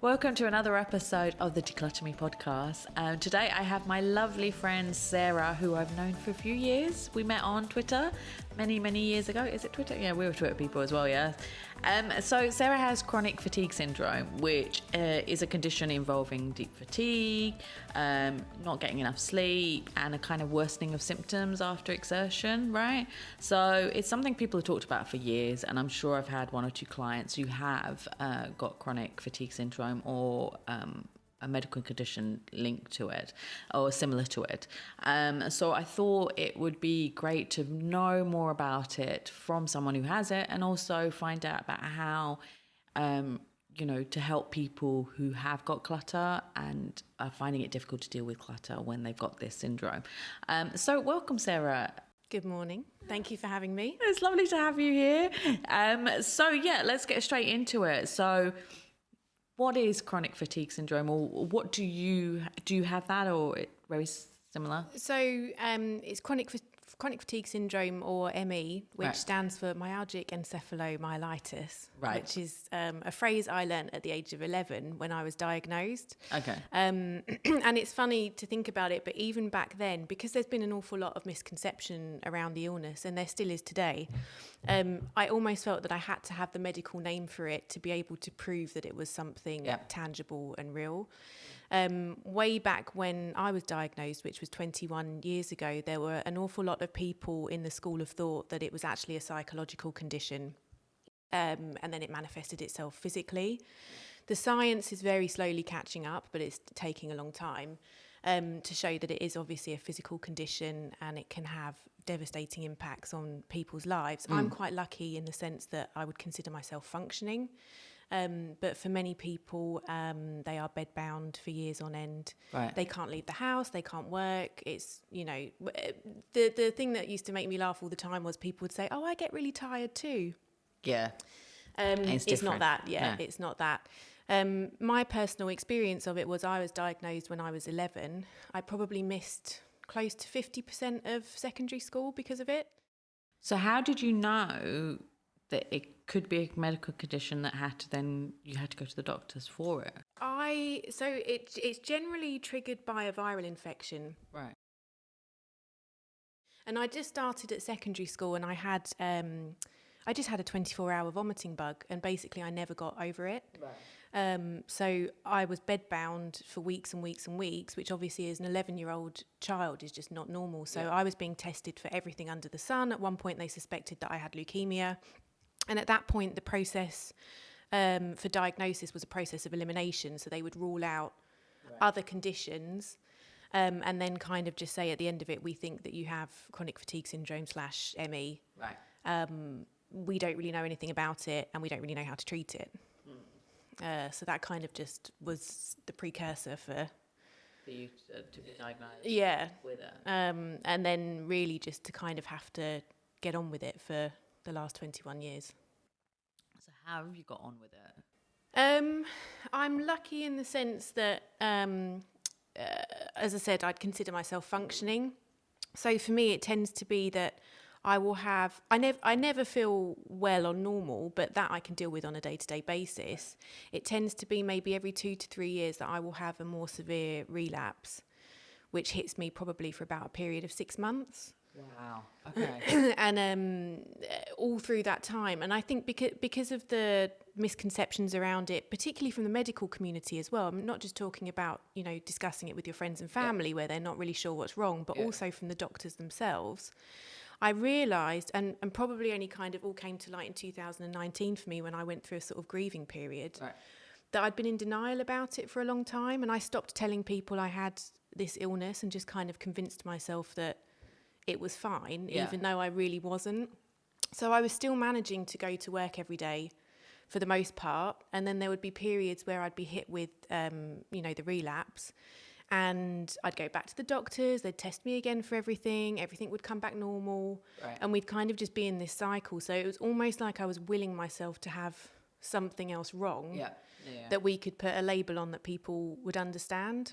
Welcome to another episode of the Decluttr Me podcast. Today I have my lovely friend Sarah, who I've known for a few years. We met on Twitter many years ago. Is it Twitter? Yeah, we were Twitter people as well, yeah. So Sarah has chronic fatigue syndrome, which is a condition involving deep fatigue, not getting enough sleep, and a kind of worsening of symptoms after exertion, right? So it's something people have talked about for years, and I'm sure I've had one or two clients who have got chronic fatigue syndrome or a medical condition linked to it or similar to it. So I thought it would be great to know more about it from someone who has it, and also find out about how, to help people who have got clutter and are finding it difficult to deal with clutter when they've got this syndrome. So welcome, Sarah. Good morning. Thank you for having me. It's lovely to have you here. Let's get straight into it. So what is chronic fatigue syndrome, or what do you have that, or it very similar? So it's chronic fatigue syndrome, or ME, which stands for myalgic encephalomyelitis, which is a phrase I learnt at the age of 11 when I was diagnosed. Okay. And it's funny to think about it, but even back then, because there's been an awful lot of misconception around the illness, and there still is today, I almost felt that I had to have the medical name for it to be able to prove that it was something tangible and real. Way back when I was diagnosed, which was 21 years ago, there were an awful lot of people in the school of thought that it was actually a psychological condition, and then it manifested itself physically. The science is very slowly catching up, but it's taking a long time to show that it is obviously a physical condition and it can have devastating impacts on people's lives. I'm quite lucky in the sense that I would consider myself functioning. But for many people, they are bedbound for years on end. Right. They can't leave the house, they can't work. It's, the thing that used to make me laugh all the time was people would say, "Oh, I get really tired too." Yeah. It's not that. It's not that. My personal experience of it was I was diagnosed when I was 11. I probably missed close to 50% of secondary school because of it. So how did you know that it could be a medical condition that you had to go to the doctors for it? It's generally triggered by a viral infection. Right. And I just started at secondary school, and I just had a 24-hour vomiting bug, and basically I never got over it. Right. So I was bedbound for weeks and weeks and weeks, which obviously as an 11-year-old child is just not normal. So I was being tested for everything under the sun. At one point they suspected that I had leukemia. And at that point, the process for diagnosis was a process of elimination. So they would rule out other conditions and then kind of just say at the end of it, we think that you have chronic fatigue syndrome / ME. Right. We don't really know anything about it, and we don't really know how to treat it. So that kind of just was the precursor for you to be diagnosed with it. And then really just to kind of have to get on with it for the last 21 years. So how have you got on with it? I'm lucky in the sense that, as I said, I'd consider myself functioning. So for me, it tends to be that I never feel well or normal, but that I can deal with on a day-to-day basis. It tends to be maybe every 2 to 3 years that I will have a more severe relapse, which hits me probably for about a period of 6 months. Wow. Okay. And all through that time, and I think because of the misconceptions around it, particularly from the medical community as well, I'm not just talking about discussing it with your friends and family where they're not really sure what's wrong, but also from the doctors themselves. I realised, and probably only kind of all came to light in 2019 for me when I went through a sort of grieving period, that I'd been in denial about it for a long time, and I stopped telling people I had this illness and just kind of convinced myself that it was fine, even though I really wasn't. So I was still managing to go to work every day for the most part, and then there would be periods where I'd be hit with, the relapse, and I'd go back to the doctors, they'd test me again for everything would come back normal, and we'd kind of just be in this cycle. So it was almost like I was willing myself to have something else wrong that we could put a label on that people would understand.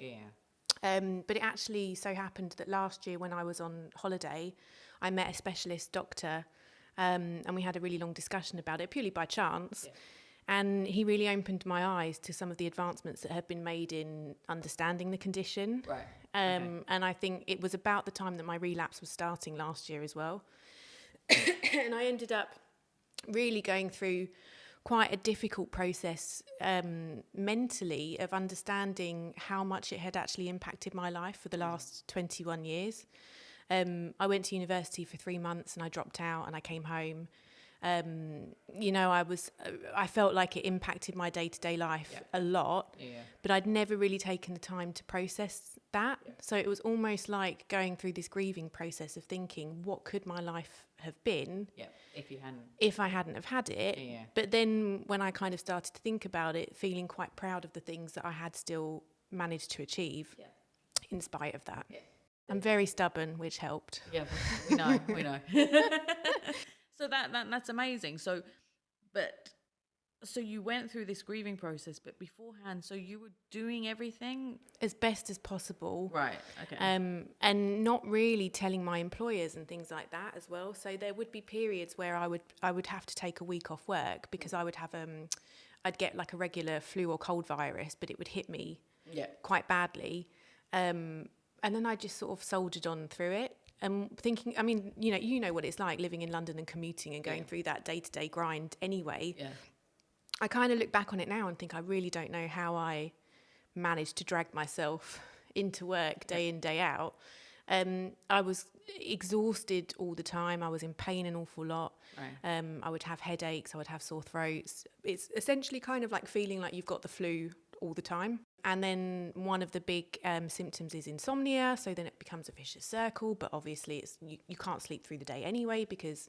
But it actually so happened that last year when I was on holiday, I met a specialist doctor, and we had a really long discussion about it, purely by chance. And he really opened my eyes to some of the advancements that have been made in understanding the condition. Right. And I think it was about the time that my relapse was starting last year as well. And I ended up really going through quite a difficult process mentally of understanding how much it had actually impacted my life for the last 21 years. I went to university for 3 months and I dropped out and I came home. I felt like it impacted my day-to-day life a lot, but I'd never really taken the time to process that. So it was almost like going through this grieving process of thinking, what could my life have been if I hadn't have had it? But then when I kind of started to think about it, feeling quite proud of the things that I had still managed to achieve in spite of that. I'm very stubborn, which helped. Yeah, we know. So that's amazing. So you went through this grieving process, but beforehand, so you were doing everything as best as possible. Right. Okay. And not really telling my employers and things like that as well. So there would be periods where I would have to take a week off work because I would have I'd get like a regular flu or cold virus, but it would hit me quite badly. And then I just sort of soldiered on through it. And thinking, I mean, you know what it's like living in London and commuting and going through that day-to-day grind anyway. Yeah. I kind of look back on it now and think I really don't know how I managed to drag myself into work day in, day out. I was exhausted all the time. I was in pain an awful lot. Right. I would have headaches. I would have sore throats. It's essentially kind of like feeling like you've got the flu all the time. And then one of the big symptoms is insomnia. So then it becomes a vicious circle. But obviously you can't sleep through the day anyway because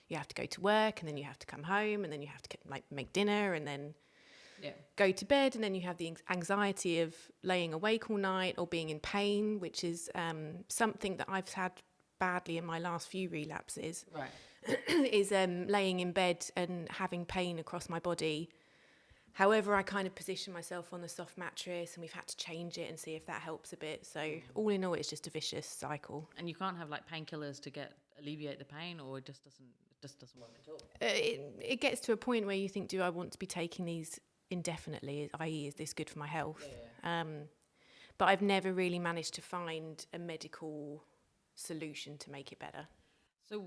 you have to go to work and then you have to come home and then you have to make dinner and then go to bed. And then you have the anxiety of laying awake all night or being in pain, which is something that I've had badly in my last few relapses. Right. Is laying in bed and having pain across my body. However, I kind of position myself on the soft mattress and we've had to change it and see if that helps a bit. So all in all, it's just a vicious cycle. And you can't have like painkillers to alleviate the pain, or it just doesn't work at all? It gets to a point where you think, do I want to be taking these indefinitely, i.e. is this good for my health? But I've never really managed to find a medical solution to make it better. So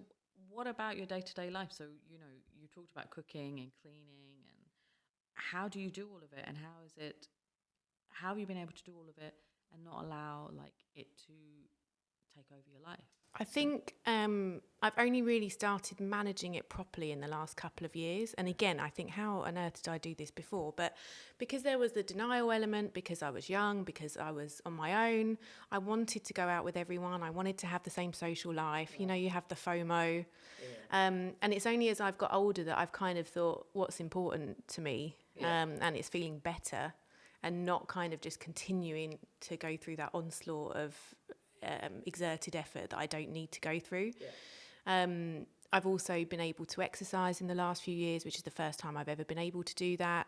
what about your day-to-day life? So, you talked about cooking and cleaning, and how do you do all of it, and how have you been able to do all of it and not allow like it to take over your life? I think I've only really started managing it properly in the last couple of years. And again, I think, how on earth did I do this before? But because there was the denial element, because I was young, because I was on my own, I wanted to go out with everyone. I wanted to have the same social life. Yeah. You have the FOMO. Yeah. And it's only as I've got older that I've kind of thought, what's important to me? Yeah. And it's feeling better and not kind of just continuing to go through that onslaught of exerted effort that I don't need to go through. Yeah. I've also been able to exercise in the last few years, which is the first time I've ever been able to do that.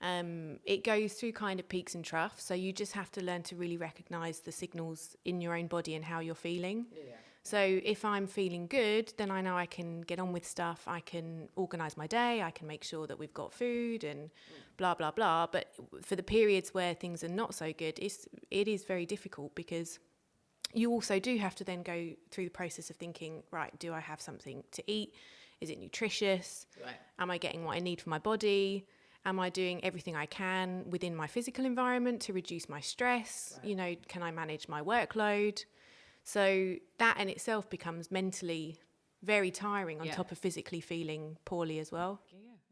Right. It goes through kind of peaks and troughs, so you just have to learn to really recognise the signals in your own body and how you're feeling. Yeah. So if I'm feeling good, then I know I can get on with stuff, I can organise my day, I can make sure that we've got food and blah, blah, blah. But for the periods where things are not so good, it is very difficult because you also do have to then go through the process of thinking, right, do I have something to eat? Is it nutritious? Right. Am I getting what I need for my body? Am I doing everything I can within my physical environment to reduce my stress? Right. Can I manage my workload? So that in itself becomes mentally very tiring on top of physically feeling poorly as well.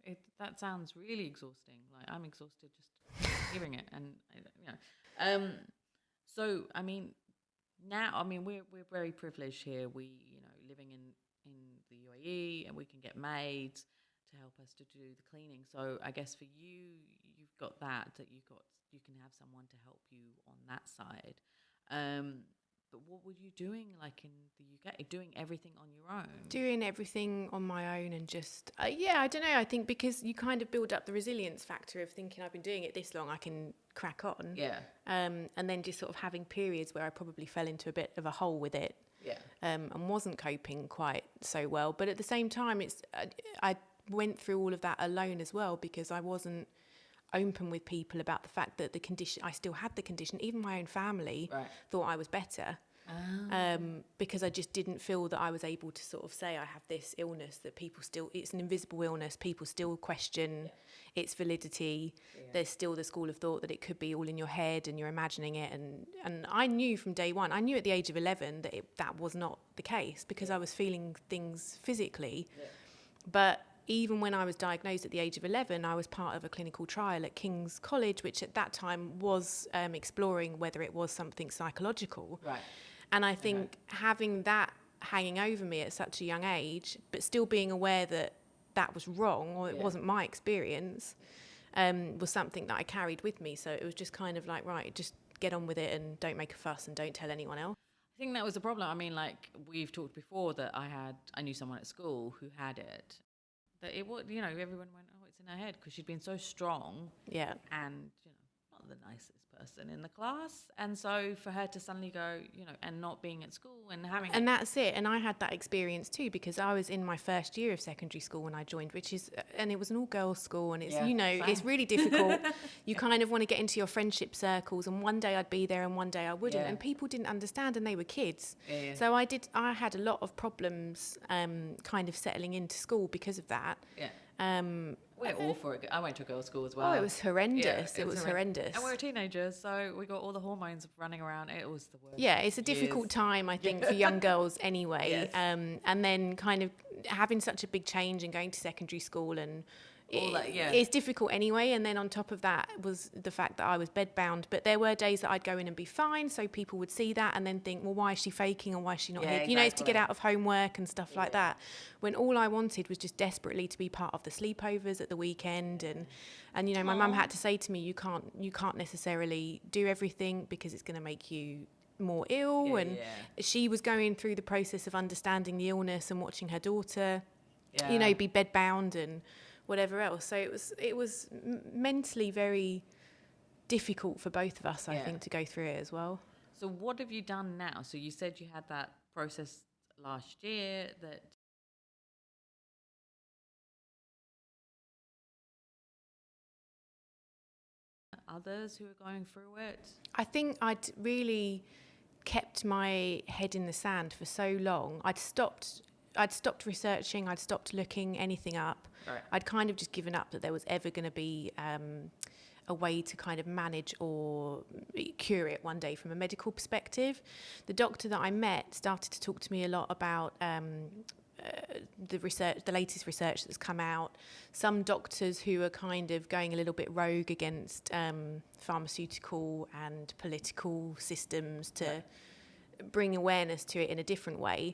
Yeah, that sounds really exhausting. Like I'm exhausted just hearing it. And, so, I mean, now, I mean, we're very privileged here. We, living in the UAE, and we can get maids to help us to do the cleaning. So I guess for you, you've got that you can have someone to help you on that side. But what were you doing like in the UK? Doing everything on your own? Doing everything on my own and just, I don't know. I think because you kind of build up the resilience factor of thinking I've been doing it this long, I can crack on. Yeah. And then just sort of having periods where I probably fell into a bit of a hole with it. Yeah. And wasn't coping quite so well. But at the same time, went through all of that alone as well, because I wasn't open with people about the fact that I still had the condition. Even my own family thought I was better. Because I just didn't feel that I was able to sort of say I have this illness that people still, it's an invisible illness, people still question its validity. There's still the school of thought that it could be all in your head and you're imagining it, and I knew from day one, I knew at the age of 11 that that was not the case, because I was feeling things physically. But even when I was diagnosed at the age of 11, I was part of a clinical trial at King's College, which at that time was exploring whether it was something psychological. And I think having that hanging over me at such a young age, but still being aware that that was wrong, or it wasn't my experience, was something that I carried with me. So it was just kind of like, right, just get on with it and don't make a fuss and don't tell anyone else. I think that was a problem. I mean, like we've talked before that I knew someone at school who had it. That it was, you know, everyone went, oh, it's in her head, because she'd been so strong. And, you know, not the nicest person in the class. And so for her to suddenly go, you know, and not being at school and having and that's it. And I had that experience too, because I was in my first year of secondary school when I joined, and it was an all girls school, and it's, you know, it's really difficult. You kind of want to get into your friendship circles, and one day I'd be there and one day I wouldn't, and people didn't understand, and they were kids. So I had a lot of problems kind of settling into school because of that. We're all for it. I went to a girls' school as well. Oh, it was horrendous. It was horrendous. And we were teenagers, so we got all the hormones running around. It was the worst. Yeah, it's a difficult time, I think, for young girls anyway. And then kind of having such a big change and going to secondary school and all that, it's difficult anyway. And then on top of that was the fact that I was bedbound. But there were days that I'd go in and be fine, so people would see that and then think, well, why is she faking, or why is she not here? Exactly. You know, it's to get out of homework and stuff like that. When all I wanted was just desperately to be part of the sleepovers at the weekend. And you know, my mum had to say to me, you can't necessarily do everything because it's going to make you more ill. She was going through the process of understanding the illness and watching her daughter, you know, be bedbound and whatever else. So it was mentally very difficult for both of us, I think, to go through it as well. So what have you done now? So you said you had that process last year, that others who are going through it? I think I'd really kept my head in the sand for so long. I'd stopped researching, I'd stopped looking anything up. I'd kind of just given up that there was ever going to be a way to kind of manage or cure it one day from a medical perspective. The doctor that I met started to talk to me a lot about the latest research that's come out. Some doctors who are kind of going a little bit rogue against pharmaceutical and political systems to bring awareness to it in a different way.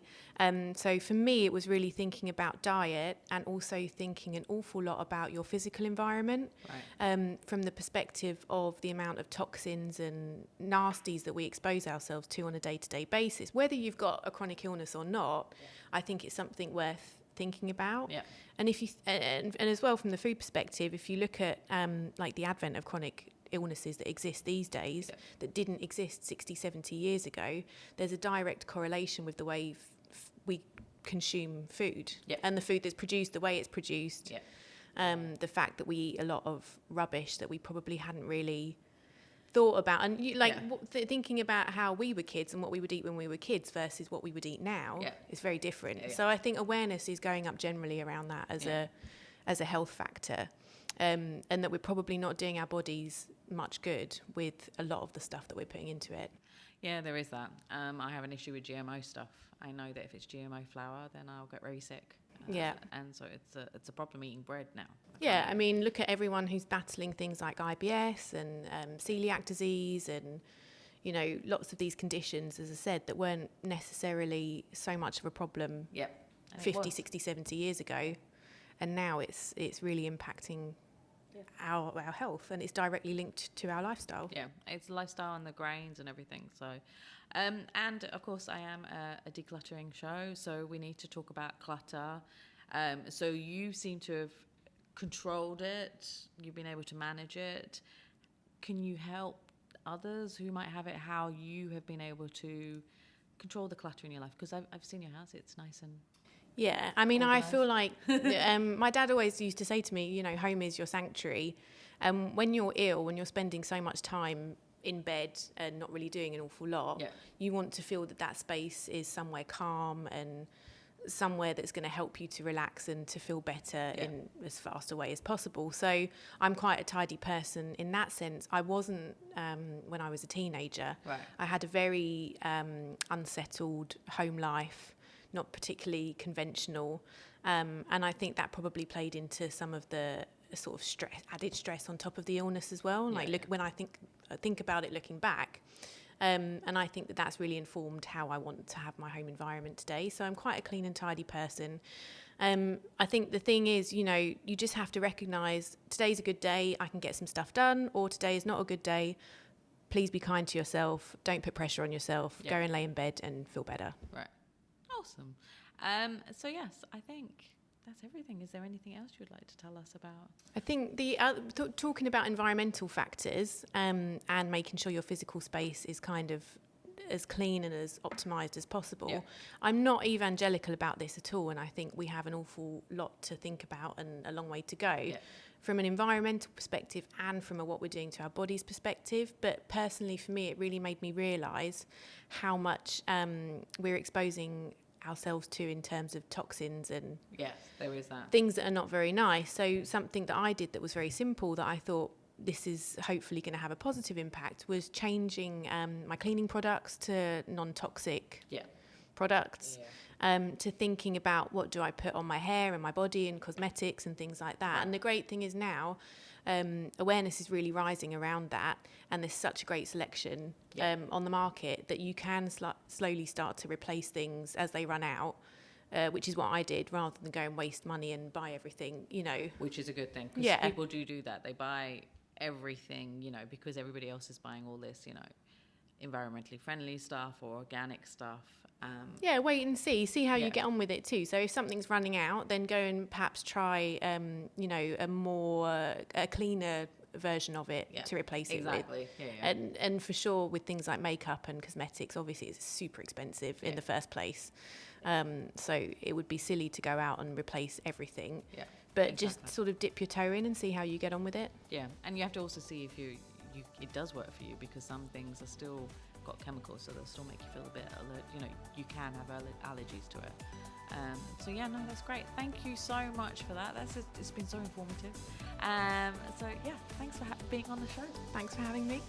So for me, it was really thinking about diet and also thinking an awful lot about your physical environment, from the perspective of the amount of toxins and nasties that we expose ourselves to on a day-to-day basis. Whether you've got a chronic illness or not, I think it's something worth thinking about. And if you and as well from the food perspective, if you look at like the advent of chronic illnesses that exist these days that didn't exist 60, 70 years ago, there's a direct correlation with the way we consume food and the food that's produced, the way it's produced, the fact that we eat a lot of rubbish that we probably hadn't really thought about, and thinking about how we were kids and what we would eat when we were kids versus what we would eat now is very different. So I think awareness is going up generally around that as a health factor. And that we're probably not doing our bodies much good with a lot of the stuff that we're putting into it. Yeah, there is that. I have an issue with GMO stuff. I know that if it's GMO flour, then I'll get very sick. And so it's a problem eating bread now. I mean, look at everyone who's battling things like IBS and celiac disease and, you know, lots of these conditions, as I said, that weren't necessarily so much of a problem 50, 60, 70 years ago. And now it's really impacting our health, and it's directly linked to our lifestyle. It's lifestyle and the grains and everything. So and of course I am a decluttering show, so we need to talk about clutter. So you seem to have controlled it, you've been able to manage it. Can you help others who might have it, how you have been able to control the clutter in your life? Because I've seen your house, it's nice and Yeah, I mean, Organised. I feel like my dad always used to say to me, you know, home is your sanctuary. When you're ill, when you're spending so much time in bed and not really doing an awful lot, you want to feel that that space is somewhere calm and somewhere that's going to help you to relax and to feel better in as fast a way as possible. So I'm quite a tidy person in that sense. I wasn't when I was a teenager. Right. I had a very unsettled home life, not particularly conventional, and I think that probably played into some of the sort of added stress on top of the illness as well. Like when I think about it looking back. And I think that that's really informed how I want to have my home environment today. So I'm quite a clean and tidy person. I think the thing is, you know, you just have to recognise today's a good day, I can get some stuff done, or today is not a good day. Please be kind to yourself. Don't put pressure on yourself. Go and lay in bed and feel better. Right. Awesome. So yes, I think that's everything. Is there anything else you'd like to tell us about? I think the talking about environmental factors and making sure your physical space is kind of as clean and as optimised as possible. Yeah. I'm not evangelical about this at all, and I think we have an awful lot to think about and a long way to go from an environmental perspective and from what we're doing to our body's perspective. But personally, for me, it really made me realise how much we're exposing ourselves to in terms of toxins and there is that things that are not very nice. So something that I did that was very simple that I thought this is hopefully going to have a positive impact was changing my cleaning products to non-toxic products, to thinking about what do I put on my hair and my body and cosmetics and things like that. And the great thing is now awareness is really rising around that, and there's such a great selection on the market that you can slowly start to replace things as they run out, which is what I did, rather than go and waste money and buy everything, you know. Which is a good thing, because people do that. They buy everything, you know, because everybody else is buying all this, you know, environmentally friendly stuff or organic stuff. Wait and see how you get on with it too. So if something's running out, then go and perhaps try, you know, a cleaner version of it to replace it with. And for sure, with things like makeup and cosmetics, obviously it's super expensive in the first place. So it would be silly to go out and replace everything. But just sort of dip your toe in and see how you get on with it. Yeah, and you have to also see if you it does work for you, because some things are still got chemicals, so they'll still make you feel a bit alert. You know, you can have allergies to it. So yeah, no, that's great. Thank you so much for that. It's been so informative. So yeah, thanks for being on the show. Thanks for having me.